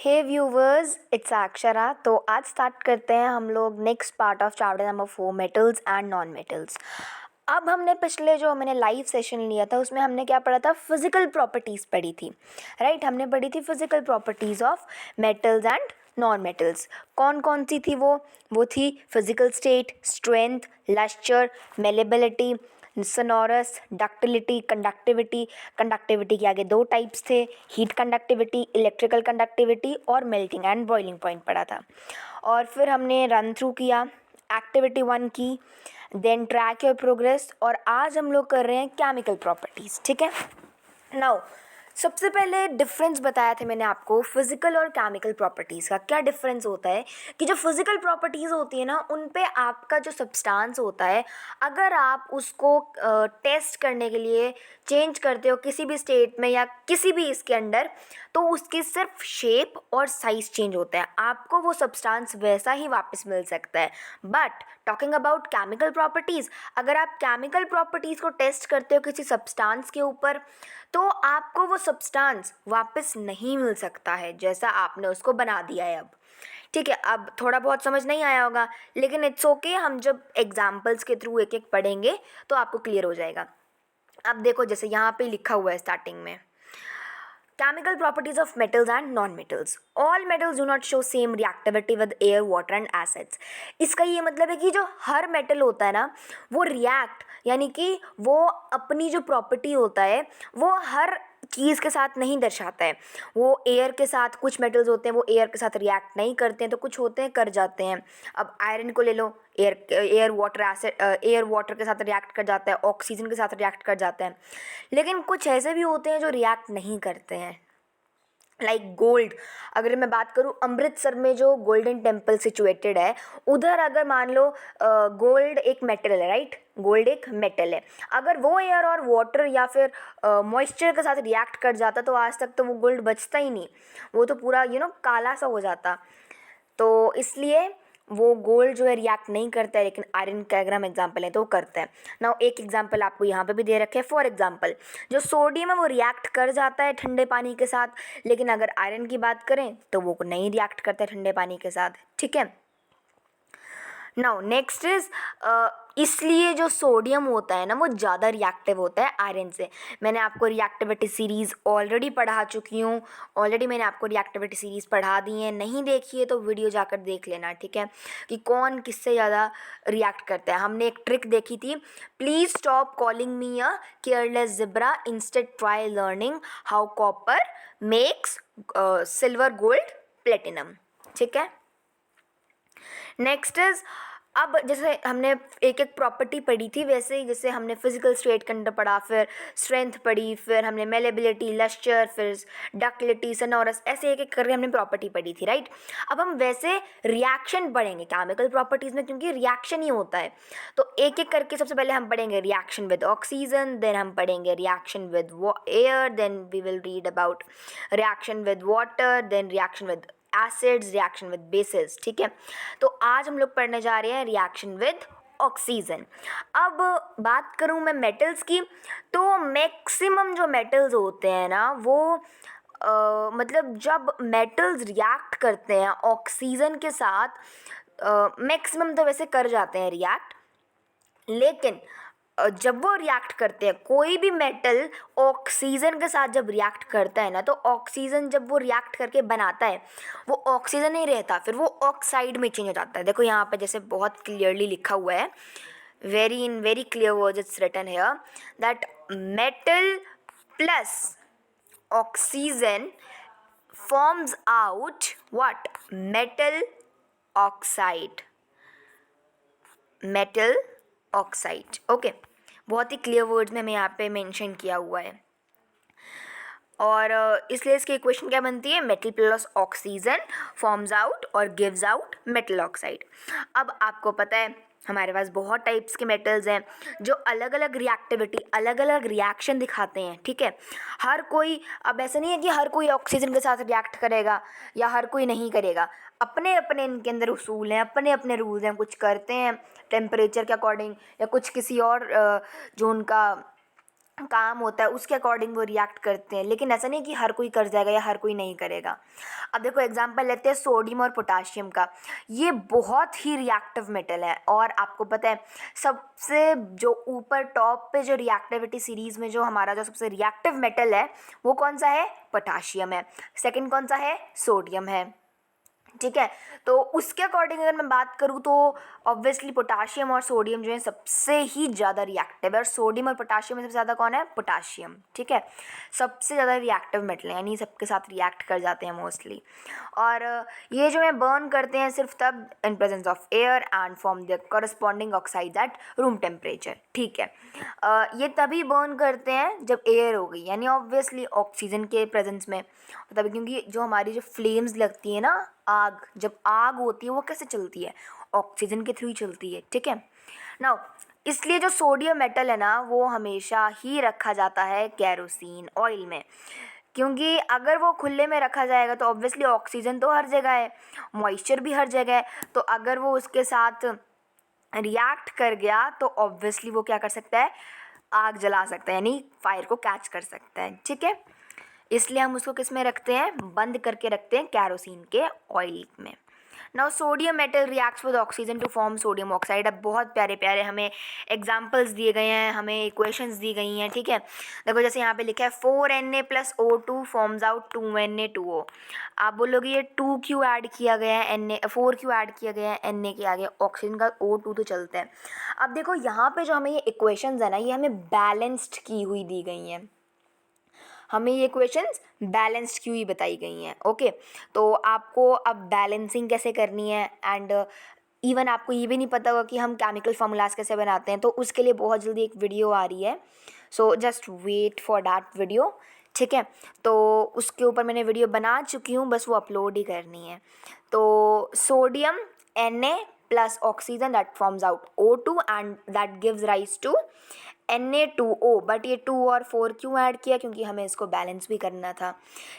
Hey viewers, it's Akshara. तो आज start करते हैं हम लोग next part of chapter number 4, metals and non metals. अब हमने पिछले जो मैंने लाइव सेशन लिया था उसमें हमने क्या पढ़ा था, फिजिकल प्रॉपर्टीज़ पढ़ी थी, राइट। हमने पढ़ी थी physical properties of metals and non metals. कौन कौन सी थी वो थी physical state, strength, lustre, malleability, sonorous, ductility, conductivity. Conductivity के आगे दो टाइप्स थे, हीट कंडक्टिविटी, इलेक्ट्रिकल कंडक्टिविटी, और मेल्टिंग एंड बॉइलिंग पॉइंट पढ़ा था। और फिर हमने रन थ्रू किया, एक्टिविटी 1 की, देन ट्रैक योर प्रोग्रेस, और आज हम लोग कर रहे हैं केमिकल प्रॉपर्टीज़। ठीक है। नाउ सबसे पहले डिफरेंस बताया था मैंने आपको फिजिकल और केमिकल प्रॉपर्टीज़ का। क्या डिफरेंस होता है कि जो फिजिकल प्रॉपर्टीज़ होती है ना, उन पे आपका जो सब्सटेंस होता है, अगर आप उसको टेस्ट करने के लिए चेंज करते हो किसी भी स्टेट में या किसी भी इसके अंडर, तो उसकी सिर्फ शेप और साइज़ चेंज होता है, आपको वो सब्सटेंस वैसा ही वापस मिल सकता है। But talking about chemical properties, अगर आप केमिकल प्रॉपर्टीज़ को टेस्ट करते हो किसी सब्सटेंस के ऊपर, तो आपको वो सब्सटेंस वापस नहीं मिल सकता है जैसा आपने उसको बना दिया है अब। ठीक है। अब थोड़ा बहुत समझ नहीं आया होगा, लेकिन इट्स ओके, हम जब एग्जाम्पल्स के थ्रू एक एक पढ़ेंगे तो आपको क्लियर हो जाएगा। अब देखो, जैसे यहाँ पे लिखा हुआ है स्टार्टिंग में, chemical properties of metals and non-metals. All metals do not show same reactivity with air, water and acids. इसका ये मतलब है कि जो हर मेटल होता है ना, वो रिएक्ट, यानी कि वो अपनी जो प्रॉपर्टी होता है वो हर चीज़ के साथ नहीं दर्शाता है। वो एयर के साथ, कुछ मेटल्स होते हैं वो एयर के साथ रिएक्ट नहीं करते हैं, तो कुछ होते हैं कर जाते हैं। अब आयरन को ले लो, एयर वाटर के साथ रिएक्ट कर जाता है, ऑक्सीजन के साथ रिएक्ट कर जाता है। लेकिन कुछ ऐसे भी होते हैं जो रिएक्ट नहीं करते हैं, लाइक गोल्ड। अगर मैं बात करूँ, अमृतसर में जो गोल्डन टेम्पल सिचुएटेड है, उधर अगर मान लो गोल्ड एक मेटल है, राइट, गोल्ड एक मेटल है, अगर वो एयर और वाटर या फिर मॉइस्चर के साथ रिएक्ट कर जाता तो आज तक तो वो गोल्ड बचता ही नहीं, वो तो पूरा काला सा हो जाता। तो इसलिए वो गोल्ड जो है रिएक्ट नहीं करता है, लेकिन आयरन का अगर हम एग्जाम्पल है तो वो करता है ना। एक एग्जाम्पल आपको यहाँ पे भी दे रखे हैं। फॉर एग्जाम्पल, जो सोडियम है वो रिएक्ट कर जाता है ठंडे पानी के साथ, लेकिन अगर आयरन की बात करें तो वो नहीं रिएक्ट करता है ठंडे पानी के साथ। ठीक है। नाउ नेक्स्ट इज, इसलिए जो सोडियम होता है ना वो ज़्यादा रिएक्टिव होता है आयरन से। मैंने आपको रिएक्टिविटी सीरीज़ ऑलरेडी पढ़ा चुकी हूँ, ऑलरेडी मैंने आपको रिएक्टिविटी सीरीज़ पढ़ा दी है, नहीं देखी है तो वीडियो जाकर देख लेना। ठीक है, कि कौन किससे ज़्यादा रिएक्ट करता है। हमने एक ट्रिक देखी थी, please stop calling me a careless zebra, instead try learning how copper makes silver, gold, platinum. ठीक है। नेक्स्ट इज, अब जैसे हमने एक एक प्रॉपर्टी पढ़ी थी, वैसे ही जैसे हमने फिजिकल स्टेट के अंदर पढ़ा, फिर स्ट्रेंथ पढ़ी, फिर हमने मेलेबिलिटी, लस्चर, फिर डक्टिलिटी, सोनोरस, ऐसे एक एक करके हमने प्रॉपर्टी पढ़ी थी, राइट। अब हम वैसे रिएक्शन पढ़ेंगे केमिकल प्रॉपर्टीज़ में, क्योंकि रिएक्शन ही होता है। तो एक एक करके सबसे पहले हम पढ़ेंगे रिएक्शन विद ऑक्सीजन, देन हम पढ़ेंगे reaction with air, then we will read about reaction with water, then reaction with acids, reaction with bases. ठीक है। तो आज हम लोग पढ़ने जा रहे हैं रिएक्शन विद ऑक्सीजन। अब बात करूं मैं मेटल्स की, तो मैक्सिमम जो मेटल्स होते हैं ना वो मतलब जब मेटल्स रिएक्ट करते हैं ऑक्सीजन के साथ, मैक्सिमम तो वैसे कर जाते हैं रिएक्ट, लेकिन जब वो रिएक्ट करते हैं, कोई भी मेटल ऑक्सीजन के साथ जब रिएक्ट करता है ना, तो ऑक्सीजन जब वो रिएक्ट करके बनाता है, वो ऑक्सीजन नहीं रहता, फिर वो ऑक्साइड में चेंज हो जाता है। देखो यहाँ पे जैसे बहुत क्लियरली लिखा हुआ है, very clear words it's written here, that metal plus oxygen forms out what, metal oxide, metal oxide. Okay, बहुत ही क्लियर वर्ड्स में हमें यहाँ पे मेंशन किया हुआ है। और इसलिए इसकी इक्वेशन क्या बनती है, metal plus oxygen forms out और गिव्स आउट मेटल ऑक्साइड। अब आपको पता है हमारे पास बहुत टाइप्स के मेटल्स हैं जो अलग अलग रिएक्टिविटी, अलग अलग रिएक्शन दिखाते हैं। ठीक है। हर कोई, अब ऐसा नहीं है कि हर कोई ऑक्सीजन के साथ रिएक्ट करेगा या हर कोई नहीं करेगा, अपने अपने इनके अंदर उसूल हैं, अपने अपने रूल्स हैं। कुछ करते हैं टेम्परेचर के अकॉर्डिंग, या कुछ किसी और जो उनका काम होता है उसके अकॉर्डिंग वो रिएक्ट करते हैं, लेकिन ऐसा नहीं कि हर कोई कर जाएगा या हर कोई नहीं करेगा। अब देखो एग्जांपल लेते हैं सोडियम और पोटाशियम का। ये बहुत ही रिएक्टिव मेटल है और आपको पता है सबसे जो ऊपर टॉप पे जो रिएक्टिविटी सीरीज़ में जो हमारा जो सबसे रिएक्टिव मेटल है वो कौन सा है? पोटाशियम है। सेकंड कौन सा है? सोडियम है। ठीक है, तो उसके अकॉर्डिंग अगर मैं बात करूँ तो ऑब्वियसली पोटाशियम और सोडियम जो है सबसे ही ज़्यादा रिएक्टिव है, और सोडियम और पोटाशियम में सबसे ज़्यादा कौन है? पोटाशियम। ठीक है, सबसे ज़्यादा रिएक्टिव मेटल है, यानी सबके साथ रिएक्ट कर जाते हैं मोस्टली। और ये जो है बर्न करते हैं सिर्फ तब in presence of air and form the corresponding oxide at room temperature. ठीक है, ये तभी बर्न करते हैं जब एयर हो गई, यानी ऑब्वियसली ऑक्सीजन के प्रेजेंस में, तभी, क्योंकि जो हमारी जो फ्लेम्स लगती है ना, आग, जब आग होती है वो कैसे चलती है? ऑक्सीजन के थ्रू ही चलती है। ठीक है, नाउ इसलिए जो सोडियम मेटल है ना वो हमेशा ही रखा जाता है कैरोसिन ऑयल में, क्योंकि अगर वो खुले में रखा जाएगा तो ऑब्वियसली ऑक्सीजन तो हर जगह है, मॉइस्चर भी हर जगह है, तो अगर वो उसके साथ रिएक्ट कर गया तो ऑब्वियसली वो क्या कर सकता है? आग जला सकता है, यानी फायर को कैच कर सकता है। ठीक है, इसलिए हम उसको किस में रखते हैं? बंद करके रखते हैं कैरोसिन के ऑयल में। Now sodium metal reacts with oxygen to form sodium oxide. अब बहुत प्यारे प्यारे हमें एग्जांपल्स दिए गए हैं, हमें इक्वेशंस दी गई हैं। ठीक है, देखो जैसे यहाँ पे लिखा है 4Na + O2 forms out 2Na2O। आप बोलोगे ये 2 क्यों ऐड किया गया है, Na 4 क्यों ऐड किया गया है Na के आगे? ऑक्सीजन का O2 तो चलता है। अब देखो यहाँ पे जो हमें ये इक्वेशंस है ना, ये हमें बैलेंस्ड की हुई दी गई हैं, हमें ये इक्वेशंस बैलेंस्ड क्यों ही बताई गई हैं। ओके, तो आपको अब बैलेंसिंग कैसे करनी है, एंड इवन आपको ये भी नहीं पता होगा कि हम केमिकल फार्मूलाज कैसे बनाते हैं, तो उसके लिए बहुत जल्दी एक वीडियो आ रही है, so just wait for that video. ठीक है, तो उसके ऊपर मैंने वीडियो बना चुकी हूँ, बस वो अपलोड ही करनी है। तो sodium Na + oxygen that forms out O2 and that gives rise to Na2O। But ये 2 और 4 क्यों ऐड किया? क्योंकि हमें इसको बैलेंस भी करना था।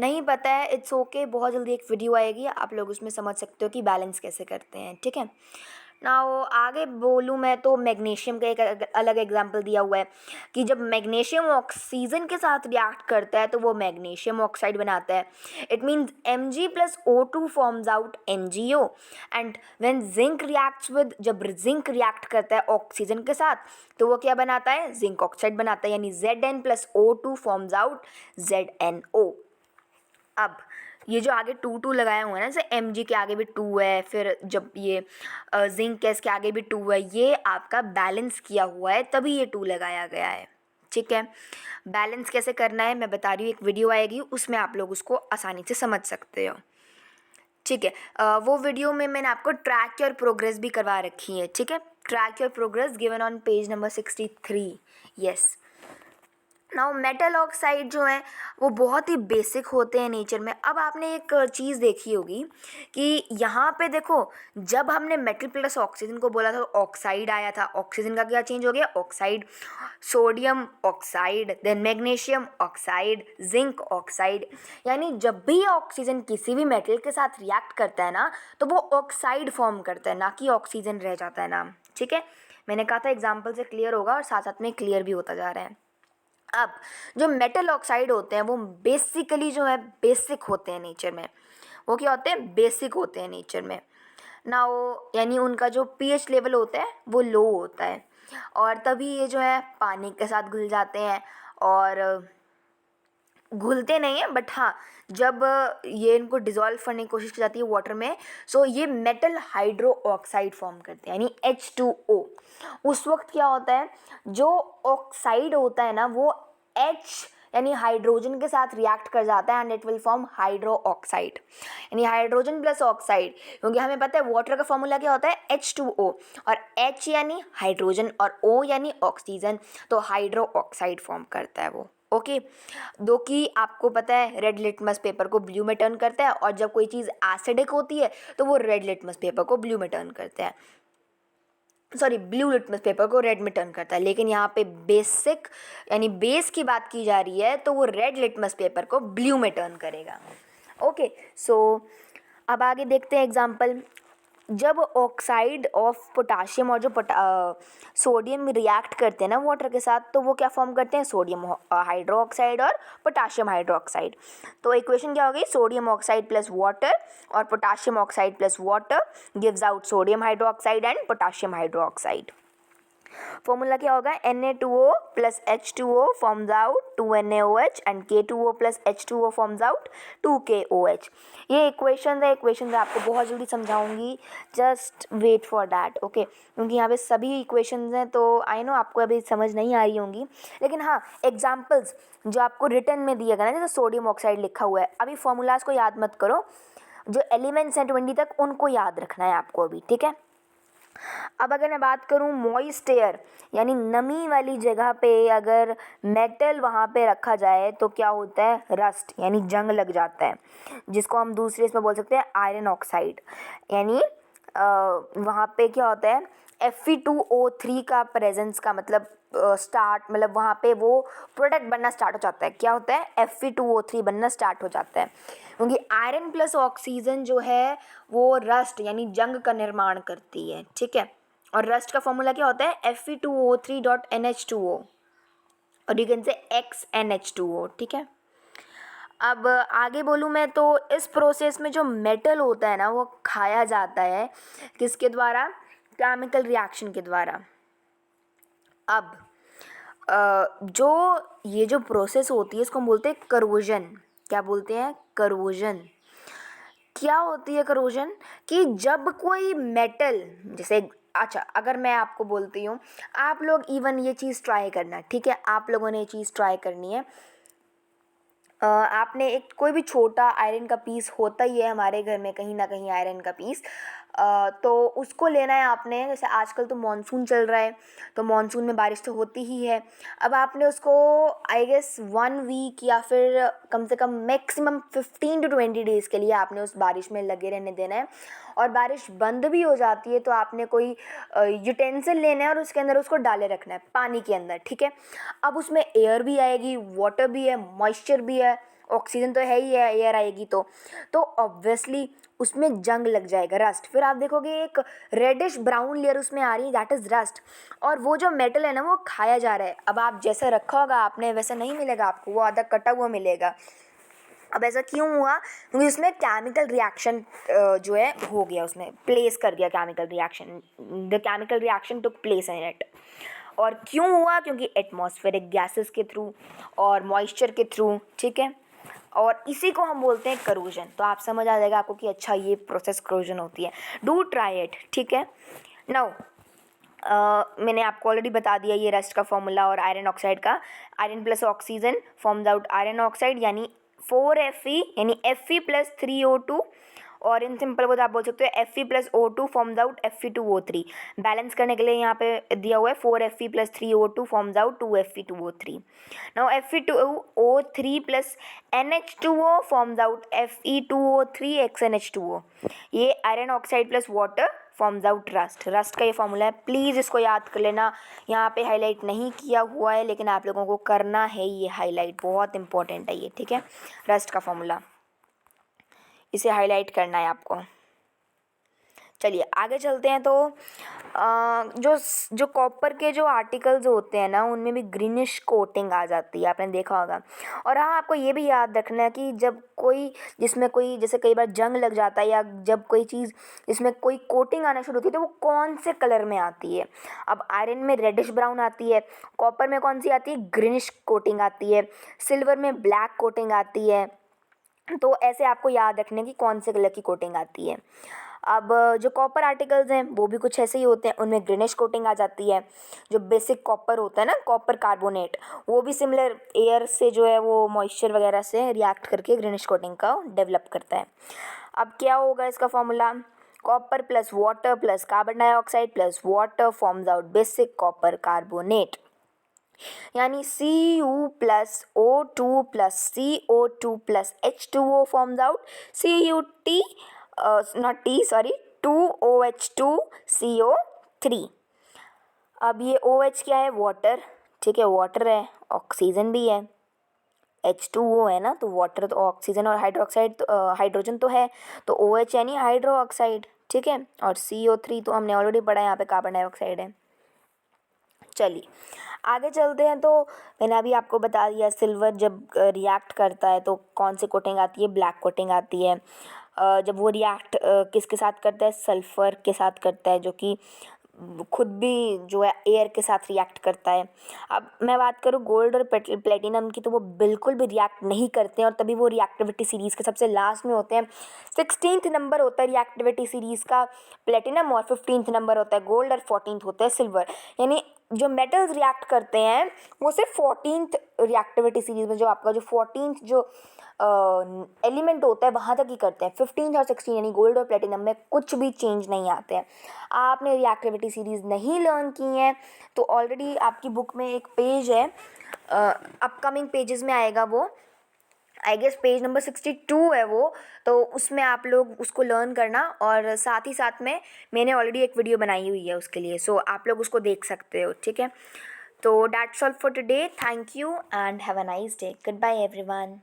नहीं पता है, इट्स ओके, बहुत जल्दी एक वीडियो आएगी, आप लोग उसमें समझ सकते हो कि बैलेंस कैसे करते हैं। ठीक है, नाउ आगे बोलूँ मैं तो मैग्नीशियम का एक अलग एग्जांपल दिया हुआ है कि जब मैग्नीशियम ऑक्सीजन के साथ रिएक्ट करता है तो वो मैग्नीशियम ऑक्साइड बनाता है। It means Mg + O2 forms out MgO and when zinc reacts with, जब जिंक रिएक्ट करता है ऑक्सीजन के साथ तो वो क्या बनाता है? जिंक ऑक्साइड बनाता है, यानी Zn + O2 forms out ZnO। अब ये जो आगे 2 लगाया हुआ है ना, जैसे Mg के आगे भी 2 है, फिर जब ये जिंक के इसके आगे भी 2 है, ये आपका बैलेंस किया हुआ है तभी ये 2 लगाया गया है। ठीक है, बैलेंस कैसे करना है मैं बता रही हूँ, एक वीडियो आएगी उसमें आप लोग उसको आसानी से समझ सकते हो। ठीक है, वो वीडियो में मैंने आपको ट्रैक योर प्रोग्रेस भी करवा रखी है। ठीक है, track your progress given on page number 63। Yes, now metal oxide जो है वो बहुत ही बेसिक होते हैं नेचर में। अब आपने एक चीज़ देखी होगी कि यहाँ पे देखो, जब हमने मेटल प्लस ऑक्सीजन को बोला था तो ऑक्साइड आया था, ऑक्सीजन का क्या चेंज हो गया? Oxide, sodium oxide, then magnesium oxide, zinc oxide. यानी जब भी ऑक्सीजन किसी भी मेटल के साथ रिएक्ट करता है ना तो वो ऑक्साइड फॉर्म करता है, ना कि ऑक्सीजन रह जाता है नाम। ठीक है, मैंने कहा था एग्जाम्पल से क्लियर होगा और साथ साथ में क्लियर भी होता जा रहा है। अब जो मेटल ऑक्साइड होते हैं वो बेसिकली जो है बेसिक होते हैं नेचर में। वो क्या होते हैं? बेसिक होते हैं नेचर में ना, वो यानी उनका जो पीएच लेवल होता है वो लो होता है, और तभी ये जो है पानी के साथ घुल जाते हैं, और घुलते नहीं हैं बट हाँ, जब ये इनको डिज़ोल्व करने की कोशिश की जाती है वाटर में, सो ये मेटल हाइड्रो ऑक्साइड फॉर्म करते हैं, यानी H2O। उस वक्त क्या होता है, जो ऑक्साइड होता है ना वो H यानी हाइड्रोजन के साथ रिएक्ट कर जाता है and it will form hydro oxide, यानी हाइड्रोजन प्लस ऑक्साइड। क्योंकि हमें पता है वाटर का फॉर्मूला क्या होता है? H2O, और H यानी हाइड्रोजन और O यानी ऑक्सीजन, तो हाइड्रो ऑक्साइड फॉर्म करता है वो। ओके, दो कि आपको पता है रेड लिटमस पेपर को ब्लू में टर्न करता है, और जब कोई चीज़ एसिडिक होती है तो वो रेड लिटमस पेपर को ब्लू में टर्न करता है, सॉरी ब्लू लिटमस पेपर को रेड में टर्न करता है। लेकिन यहाँ पे बेसिक यानी बेस की बात की जा रही है तो वो रेड लिटमस पेपर को ब्लू में टर्न करेगा। ओके, सो अब आगे देखते हैं एग्जाम्पल। जब ऑक्साइड ऑफ पोटाशियम और जो सोडियम रिएक्ट करते हैं ना वाटर के साथ, तो वो क्या फॉर्म करते हैं, सोडियम हाइड्रो ऑक्साइड और पोटाशियम हाइड्रो ऑक्साइड। तो इक्वेशन क्या हो गई, सोडियम ऑक्साइड प्लस वाटर और potassium oxide plus water gives out sodium hydro oxide and potassium hydro oxide. Formula क्या होगा, Na2O plus H2O forms out 2NaOH and K2O plus H2O forms out 2KOH। ये equation है, आपको बहुत जल्दी समझाऊंगी, just wait for that, okay. क्योंकि यहाँ पे सभी इक्वेशंस हैं, तो आई नो आपको अभी समझ नहीं आ रही होंगी, लेकिन हाँ एग्जाम्पल्स जो आपको रिटर्न में दिया गया ना, जैसे सोडियम ऑक्साइड लिखा हुआ है, अभी फॉर्मूलाज को याद मत करो, जो एलिमेंट्स हैं 20 तक उनको याद रखना है आपको अभी, ठीक है। अब अगर मैं बात करूँ मॉइस्ट एयर यानी नमी वाली जगह पे अगर मेटल वहाँ पे रखा जाए तो क्या होता है, रस्ट यानी जंग लग जाता है, जिसको हम दूसरे इसमें बोल सकते हैं आयरन ऑक्साइड। यानी वहाँ पे क्या होता है, Fe2O3 का प्रेजेंस का मतलब स्टार्ट, मतलब वहाँ पे वो प्रोडक्ट बनना स्टार्ट हो जाता है। क्या होता है, Fe2O3 बनना स्टार्ट हो जाता है, क्योंकि आयरन प्लस ऑक्सीजन जो है वो रस्ट यानी जंग का निर्माण करती है, ठीक है। और रस्ट का फॉर्मूला क्या होता है, Fe2O3.NH2O और यू कैन से XNH2O, ठीक है। अब आगे बोलूँ मैं तो इस प्रोसेस में जो मेटल होता है ना वो खाया जाता है, किसके द्वारा, केमिकल रिएक्शन के द्वारा। अब ये जो प्रोसेस होती है इसको हम बोलते हैं करोजन। क्या बोलते हैं, करोजन। क्या होती है करोजन, कि जब कोई मेटल जैसे, अच्छा अगर मैं आपको बोलती हूँ, आप लोग इवन ये चीज़ ट्राई करना, ठीक है, आप लोगों ने ये चीज़ ट्राई करनी है। आपने एक कोई भी छोटा आयरन का पीस होता ही है हमारे घर में, कहीं ना कहीं आयरन का पीस, तो उसको लेना है आपने। जैसे आजकल तो मानसून चल रहा है, तो मानसून में बारिश तो होती ही है। अब आपने उसको आई गेस 1 वीक या फिर कम से कम मैक्सिमम 15 to 20 डेज़ के लिए आपने उस बारिश में लगे रहने देना है। और बारिश बंद भी हो जाती है तो आपने कोई यूटेंसिल लेना है और उसके अंदर उसको डाले रखना है पानी के अंदर, ठीक है। अब उसमें एयर भी आएगी, वाटर भी है, मॉइस्चर भी है, ऑक्सीजन तो है ही है, एयर आएगी तो ऑब्वियसली उसमें जंग लग जाएगा, रस्ट। फिर आप देखोगे एक रेडिश ब्राउन लेयर उसमें आ रही है, दैट इज़ रस्ट। और वो जो मेटल है ना वो खाया जा रहा है। अब आप जैसा रखा होगा आपने वैसा नहीं मिलेगा आपको, वो आधा कटा हुआ मिलेगा। अब ऐसा क्यों हुआ, क्योंकि उसमें केमिकल रिएक्शन जो है हो गया, उसमें प्लेस कर गया chemical reaction, the chemical reaction took place in it. और क्यों हुआ, क्योंकि एटमॉस्फेरिक गैसेस के थ्रू और मॉइस्चर के थ्रू, ठीक है। और इसी को हम बोलते हैं करोजन। तो आप समझ आ जाएगा आपको कि अच्छा ये प्रोसेस करोजन होती है। डू ट्राई इट, ठीक है। नाउ मैंने आपको ऑलरेडी बता दिया ये रस्ट का फॉर्मूला और आयरन ऑक्साइड का। Iron plus oxygen forms out iron oxide यानी 4Fe यानी Fe प्लस 3O2, और इन सिंपल वर्ड आप बोल सकते हो Fe plus O2 forms out Fe2O3। Balance करने के लिए यहाँ पे दिया हुआ है 4Fe plus 3O2 forms out 2Fe2O3। Now Fe2O3 plus NH2O forms out Fe2O3 XNH2O। ये iron oxide plus water forms out rust. Rust का ये फॉर्मूला है, प्लीज़ इसको याद कर लेना। यहाँ पे हाईलाइट नहीं किया हुआ है लेकिन आप लोगों को करना है ये हाईलाइट, बहुत इंपॉर्टेंट है ये, ठीक है। रस्ट का फॉर्मूला, इसे हाईलाइट करना है आपको। चलिए आगे चलते हैं। तो जो कॉपर के जो आर्टिकल्स होते हैं ना उनमें भी ग्रीनिश कोटिंग आ जाती है, आपने देखा होगा। और हाँ आपको ये भी याद रखना है कि जब कोई जिसमें कोई जैसे कई बार जंग लग जाता है या जब कोई चीज़ जिसमें कोई कोटिंग आना शुरू होती है तो वो कौन से कलर में आती है। अब आयरन में रेडिश ब्राउन आती है, कॉपर में कौन सी आती है, ग्रीनिश कोटिंग आती है, सिल्वर में ब्लैक कोटिंग आती है। तो ऐसे आपको याद रखने की कौन से कलर की कोटिंग आती है। अब जो कॉपर आर्टिकल्स हैं वो भी कुछ ऐसे ही होते हैं, उनमें ग्रीनिश कोटिंग आ जाती है। जो बेसिक कॉपर होता है ना, कॉपर कार्बोनेट, वो भी सिमिलर एयर से जो है वो मॉइस्चर वगैरह से रिएक्ट करके ग्रीनिश कोटिंग का डेवलप करता है। अब क्या होगा इसका formula, copper plus water plus carbon dioxide plus water forms out basic copper carbonate. यानी Cu plus O2 plus CO2 plus H2O forms out CuT, not T sorry 2OH2CO3। अब ये OH क्या है, वाटर, ठीक है, वाटर है, oxygen भी है, H2O है ना, तो वाटर तो ऑक्सीजन और हाइड्रोक्साइड हाइड्रोजन तो है, तो OH यानी हाइड्रो ऑक्साइड, ठीक है। और CO3 तो हमने ऑलरेडी पढ़ा है, यहाँ पे कार्बन डाइऑक्साइड है। चलिए आगे चलते हैं। तो मैंने अभी आपको बता दिया सिल्वर जब रिएक्ट करता है तो कौन सी कोटिंग आती है, ब्लैक कोटिंग आती है। जब वो रिएक्ट किसके साथ करता है, सल्फ़र के साथ करता है, जो कि खुद भी जो है एयर के साथ रिएक्ट करता है। अब मैं बात करूँ गोल्ड और प्लेटिनम की, तो वो बिल्कुल भी रिएक्ट नहीं करते हैं और तभी वो रिएक्टिविटी सीरीज़ के सबसे लास्ट में होते हैं। 16th नंबर होता है रिएक्टिविटी सीरीज़ का प्लेटिनम और 15th नंबर होता है गोल्ड और 14th होता है सिल्वर। यानी जो मेटल्स रिएक्ट करते हैं वो सिर्फ 14th रिएक्टिविटी सीरीज़ में, जो आपका जो 14th जो एलिमेंट होता है वहाँ तक ही करते हैं। 15th और 16 यानी गोल्ड और प्लेटिनम में कुछ भी चेंज नहीं आते हैं। आपने रिएक्टिविटी सीरीज़ नहीं लर्न की है तो ऑलरेडी आपकी बुक में एक पेज है, अपकमिंग पेजेस में आएगा वो, आई गेस पेज नंबर 62 है वो, तो उसमें आप लोग उसको लर्न करना। और साथ ही साथ में मैंने ऑलरेडी एक वीडियो बनाई हुई है उसके लिए, सो आप लोग उसको देख सकते हो, ठीक है। तो that's all for today, thank you and have a nice day, good bye everyone.